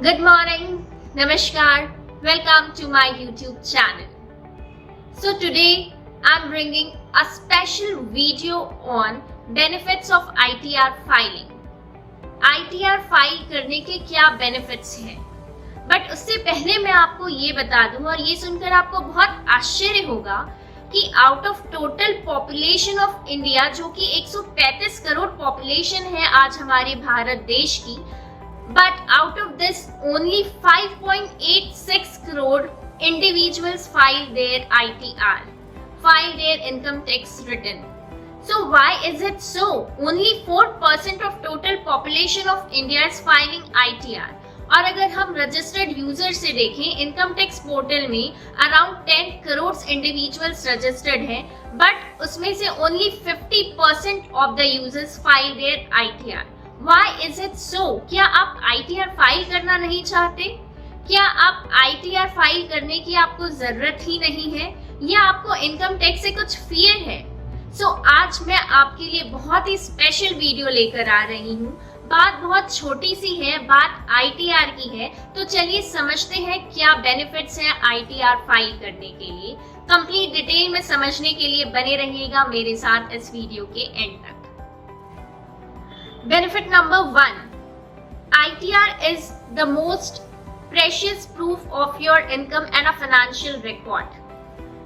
Good morning, Namaskar, welcome to my YouTube channel. So today I'm bringing a special video on benefits of ITR filing. ITR file करने के क्या benefits हैं? But उससे पहले मैं आपको ये बता दूं और ये सुनकर आपको बहुत आश्चर्य होगा कि out of total population of India, जो कि 135 करोड़ पॉपुलेशन है आज हमारे भारत देश की, but out of this only 5.86 crore individuals file their ITR, file their income tax return. So why is it so? Only 4% of total population of India is filing ITR. और अगर हम रजिस्टर्ड यूजर से देखें, income tax portal में around 10 crore individuals registered हैं, but उसमें से only 50% of the users file there ITR. Why is it so? क्या आप ITR फाइल करना नहीं चाहते? क्या आप ITR फाइल करने की आपको जरूरत ही नहीं है, या आपको इनकम टैक्स से कुछ फियर है? आज मैं आपके लिए बहुत ही स्पेशल वीडियो लेकर आ रही हूँ. बात बहुत छोटी सी है, बात ITR की है. तो चलिए समझते हैं क्या बेनिफिट्स हैं ITR फाइल करने के लिए. कंप्लीट डिटेल में समझने के लिए बने रहिएगा मेरे साथ इस वीडियो के एंड तक. Benefit number 1, ITR is the most precious proof of your income and a financial record.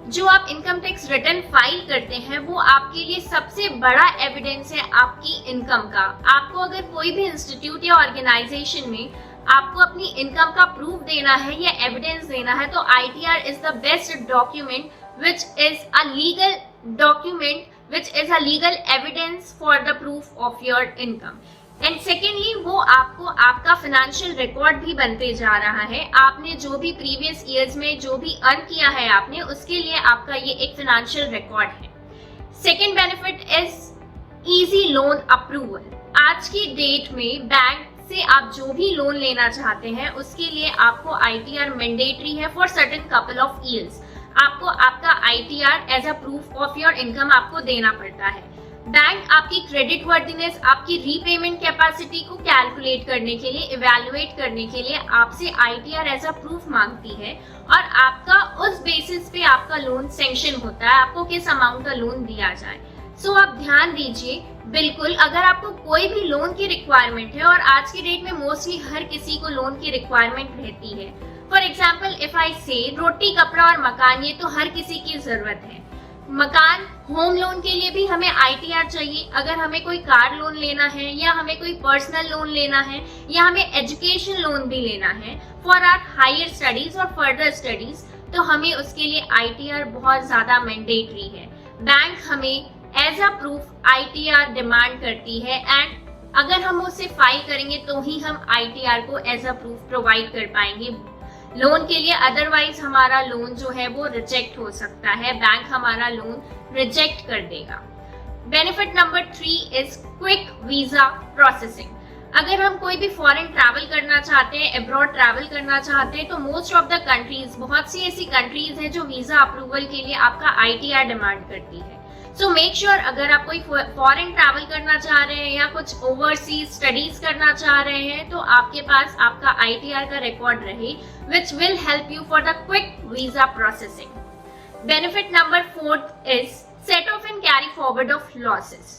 जो आप इनकम टैक्स रिटर्न फाइल करते हैं वो आपके लिए सबसे बड़ा एविडेंस है आपकी इनकम का. आपको अगर कोई भी इंस्टीट्यूट या ऑर्गेनाइजेशन में आपको अपनी इनकम का प्रूफ देना है या एविडेंस देना है, तो ITR is the best document which is a legal document which is a legal evidence for the proof of your income. And secondly, वो आपको आपका financial record भी बनते जा रहा है. आपने जो भी previous years में जो भी earn किया है आपने, उसके लिए आपका ये एक financial record है. Second benefit is easy loan approval. आज की डेट में बैंक से आप जो भी लोन लेना चाहते हैं उसके लिए आपको ITR मैंडेटरी है for certain couple of years. आपको आपका ITR as a proof of your income आपको देना पड़ता है. बैंक आपकी क्रेडिट वर्दीनेस, आपकी रीपेमेंट कैपेसिटी को कैलकुलेट करने के लिए, इवैल्यूएट करने के लिए आपसे ITR एज अ प्रूफ मांगती है और आपका उस बेसिस पे आपका लोन सैंक्शन होता है, आपको किस अमाउंट का लोन दिया जाए. आप ध्यान दीजिए, बिल्कुल अगर आपको कोई भी लोन की रिक्वायरमेंट है, और आज की डेट में मोस्टली हर किसी को लोन की रिक्वायरमेंट रहती है. फॉर एग्जाम्पल इफ आई से रोटी, कपड़ा और मकान, ये तो हर किसी की जरूरत है. मकान, होम लोन के लिए भी हमें ITR चाहिए. अगर हमें कोई कार लोन लेना है, या हमें कोई पर्सनल लोन लेना है, या हमें एजुकेशन लोन भी लेना है फॉर आवर हायर स्टडीज और फर्दर स्टडीज, तो हमें उसके लिए ITR बहुत ज्यादा मैंडेटरी है. बैंक हमें as a proof ITR demand करती है, एंड अगर हम उसे फाइल करेंगे तो ही हम ITR को एज अ प्रूफ प्रोवाइड कर पाएंगे लोन के लिए. अदरवाइज हमारा लोन जो है वो रिजेक्ट हो सकता है, बैंक हमारा लोन रिजेक्ट कर देगा. Benefit number 3 is quick visa processing. अगर हम कोई भी फॉरेन ट्रैवल करना चाहते हैं, अब्रॉड ट्रैवल करना चाहते हैं, तो मोस्ट ऑफ द कंट्रीज, बहुत सी ऐसी कंट्रीज हैं जो वीजा अप्रूवल के लिए आपका ITR डिमांड करती है. मेक श्योर अगर आप कोई फॉरेन ट्रैवल करना चाह रहे हैं या कुछ ओवरसीज स्टडीज करना चाह रहे हैं, तो आपके पास आपका ITR का रिकॉर्ड रहे, which will help you for the quick visa processing. Benefit number 4 is set off and carry forward of losses.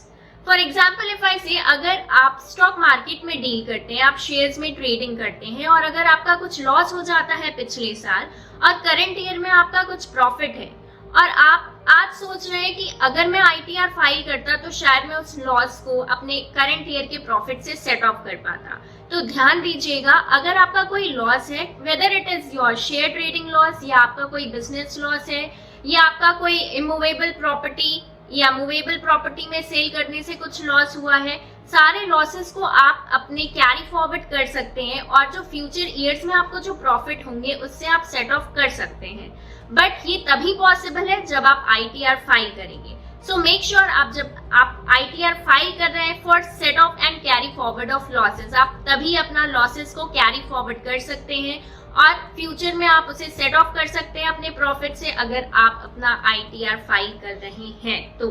For example, if I say अगर आप स्टॉक मार्केट में डील करते हैं, आप शेयर्स में ट्रेडिंग करते हैं, और अगर आपका कुछ लॉस हो जाता है पिछले साल और करंट ईयर में आपका कुछ प्रॉफिट है, और आप आज सोच रहे हैं कि अगर मैं ITR फाइल करता तो शायद मैं उस लॉस को अपने करंट ईयर के प्रॉफिट से सेट ऑफ कर पाता. तो ध्यान दीजिएगा, अगर आपका कोई लॉस है, whether it is your share trading loss, या आपका कोई बिजनेस लॉस है, या आपका कोई इमूवेबल प्रॉपर्टी या मूवेबल प्रॉपर्टी में सेल करने से कुछ लॉस हुआ है, सारे लॉसेस को आप अपने कैरी फॉरवर्ड कर सकते हैं, और जो फ्यूचर ईयर्स में आपको जो प्रॉफिट होंगे उससे आप सेट ऑफ कर सकते हैं. बट ये तभी पॉसिबल है जब आप ITR फाइल करेंगे. मेक श्योर आप जब आप ITR फाइल कर रहे हैं for set of and carry forward of losses, आप तभी अपना लॉसेस को कैरी फॉरवर्ड कर सकते हैं, और फ्यूचर में आप उसे सेट ऑफ कर सकते हैं अपने प्रॉफिट से, अगर आप अपना ITR फाइल कर रहे हैं तो.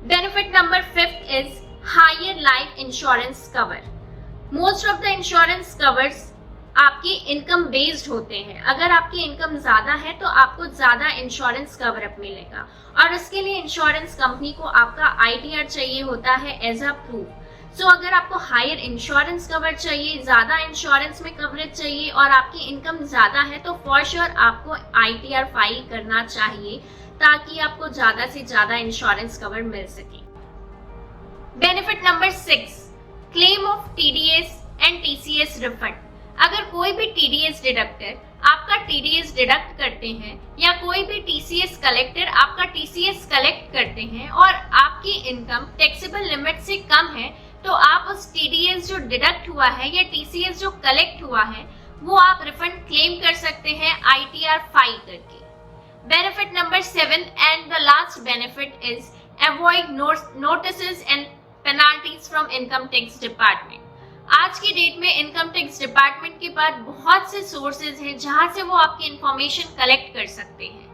Benefit number 5 is higher life insurance cover. Most of the insurance covers आपकी इनकम बेस्ड होते हैं। अगर आपकी इनकम ज्यादा है तो आपको ज्यादा इंश्योरेंस कवरअप मिलेगा और उसके लिए इंश्योरेंस कंपनी को आपका ITR चाहिए होता है एज अ प्रूफ। सो अगर आपको हायर इंश्योरेंस कवर चाहिए, ज्यादा इंश्योरेंस में कवरेज चाहिए और आपकी इनकम ज्यादा है तो फॉर श्योर आपको ITR फाइल करना चाहिए ताकि आपको ज्यादा से ज्यादा इंश्योरेंस कवर मिल सके। Benefit number 6, claim of TDS and TCS refund. अगर कोई भी TDS डिडक्टर आपका TDS डिडक्ट करते हैं या कोई भी TCS कलेक्टर आपका TCS कलेक्ट करते हैं और आपकी इनकम टैक्सेबल लिमिट से कम है तो आप उस TDS जो डिडक्ट हुआ है या TCS जो कलेक्ट हुआ है वो आप रिफंड क्लेम कर सकते हैं ITR फाइल करके। Benefit number 7 and the last benefit is avoid notices and penalties from income tax department. आज की डेट में इनकम टैक्स डिपार्टमेंट के पास बहुत से सोर्सेज हैं जहां से वो आपकी इंफॉर्मेशन कलेक्ट कर सकते हैं।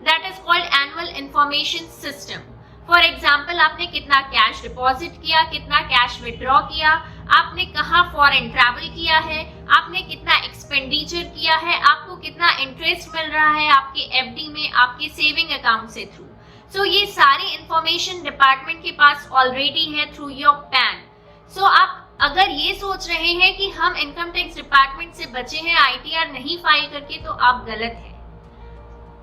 That is called annual information system. For example, आपने कितना कैश डिपॉजिट किया, कितना कैश विड्रॉ किया, आपने कहाँ फॉरेन ट्रैवल किया है, आपने कितना एक्सपेंडिचर किया है, आपको कितना इंटरेस्ट मिल रहा है आपके FD में, आपके सेविंग अकाउंट से थ्रू। सो ये सारी इंफॉर्मेशन डिपार्टमेंट के पास ऑलरेडी है थ्रू योर पैन। सो आप अगर ये सोच रहे हैं कि हम इनकम टैक्स डिपार्टमेंट से बचे हैं ITR नहीं फाइल करके, तो आप गलत हैं।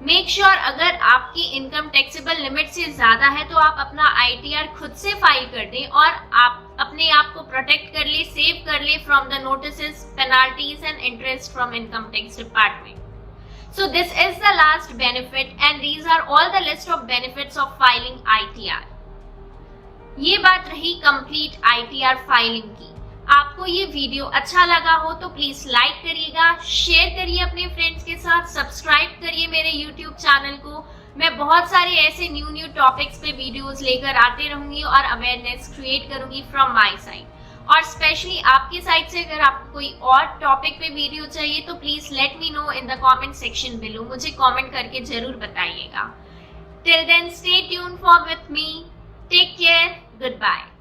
मेक श्योर अगर आपकी इनकम टैक्सेबल लिमिट से ज्यादा है तो आप अपना ITR खुद से फाइल कर दें और आप अपने आप को प्रोटेक्ट कर ले, सेव कर ले from the notices, penalties and interest from income tax department. So this is the last benefit and these are all the list of benefits of filing ITR। ये बात रही कंप्लीट ITR फाइलिंग की। आपको ये video अच्छा लगा हो तो प्लीज लाइक करिएगा, शेयर करिए अपने फ्रेंड्स के साथ, सब्सक्राइब करिए मेरे YouTube चैनल को। मैं बहुत सारे ऐसे न्यू टॉपिक्स पे वीडियोस लेकर आते रहूंगी और अवेयरनेस क्रिएट करूंगी फ्रॉम माय साइड। और स्पेशली आपकी साइड से अगर आपको कोई और टॉपिक पे वीडियो चाहिए तो please let me know in the comment section below. मुझे कमेंट करके जरूर बताइएगा। Till then stay tuned for with me. Take care. Goodbye.